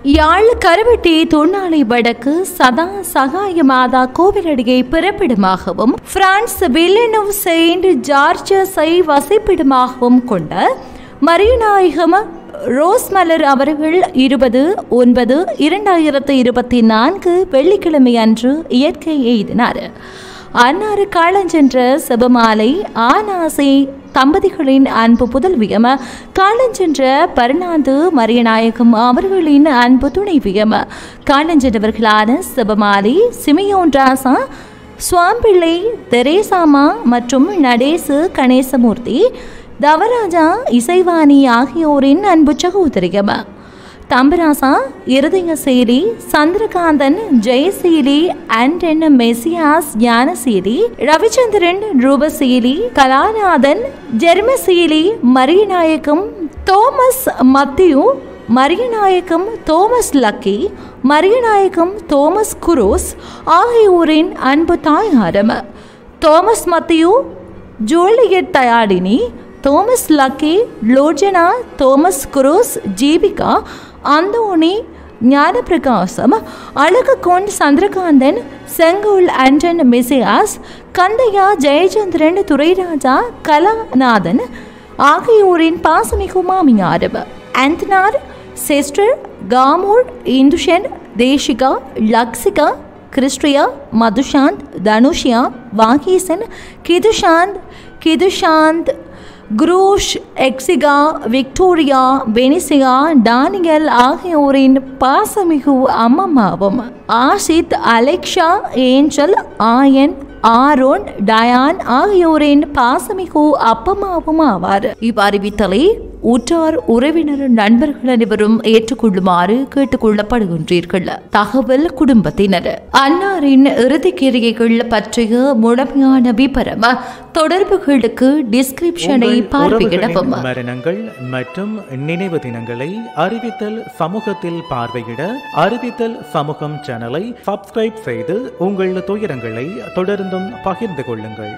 யாழ் கருவட்டி தொன்னாலை வடக்கு சதா சகாய மாதா கோவிலடியை பிறப்பிடமாகவும் France வில்லனோவ் Saint ஜார்ஜஸை வசிப்பிடமாகவும் கொண்ட மரியநாயகம் ரோஸ்மலர் அவர்கள் 20/9/2024 வெள்ளிக்கிழமை அன்று இயற்கை எய்தினார். அன்னாறு காலஞ்சென்ற செபமாலை ஆனாசை தம்பதிகளின் அன்பு புதல்வியம், காலஞ்சென்ற பர்னாந்து மரியநாயகம் அவர்களின் அன்பு துணைவியம், காலஞ்சென்றவர்களான செபமாலை சிமியோன் ராசா, சுவாம்பிள்ளை தெரேசாமா மற்றும் நடேசு கணேசமூர்த்தி, தவராஜா இசைவாணி ஆகியோரின் அன்பு சகோதரியம். Thambirasa Iruthayaseeli, Chandrakanthan Jeyaseeli, Anton Messias Gnanaseeli, Ravichandran Rupaseeli, Kalanathan Jermaseeli, Mariyanayagam Thomas Matthew, Mariyanayagam Thomas Lucky, Mariyanayagam Thomas Croos ஆகியோரின் அன்பு தாயாரம். Thomas Matthew Juliet Thayadini, Thomas Lucky, Lojana, Thomas Croos, Jeevika, Anthony, Gnanapragasam, Alagukon Chandrakanthan, Sengol Anton மெசியாஸ், Kandaiah Jayachandran, Thurairaja, Kalanathan ஆகியோரின் பாசமிகு மாமியார். ஆந்தனார், சிஸ்டர், காமூர், இந்துஷன், தேசிகா, லக்ஸிகா, கிறிஸ்டியா, மதுஷாந்த், தனுஷியா, வாகீசன், கிதுஷாந்த், குரூஷ், எக்ஸிகா, விக்டோரியா, பெனிசியா, டானியல் ஆகியோரின் பாசமிகு அம்மம்மாவும். Ashith, Alexa, Angel, Ayan, Aaron, Dayan ஆகியோரின் பாசமிகு அப்பம்மாவும் ஆவார். இவ்வறிவித்தலை உற்றார் உறவினர் நண்பர்கள் அனைவரும் ஏற்றுக்கொள்ளுமாறு கேட்டுக்கொள்ளப்படுகின்றீர்கள். தகவல் குடும்பத்தினர். அன்னாரின் இறுதிக்கிரியைகள் பற்றிய முழுமையான விபரம் தொடர்புகளுக்கு டிஸ்கிரிப்ஷனை பார்வையிடவும். மரணங்கள் மற்றும் நினைவு தினங்களை அறிவித்தல் சமூகத்தில் பார்வையிட அறிவித்தல் சமூகம் சேனலை சப்ஸ்கிரைப் செய்து உங்கள் துயரங்களை தொடர்ந்தும் பகிர்ந்து கொள்ளுங்கள்.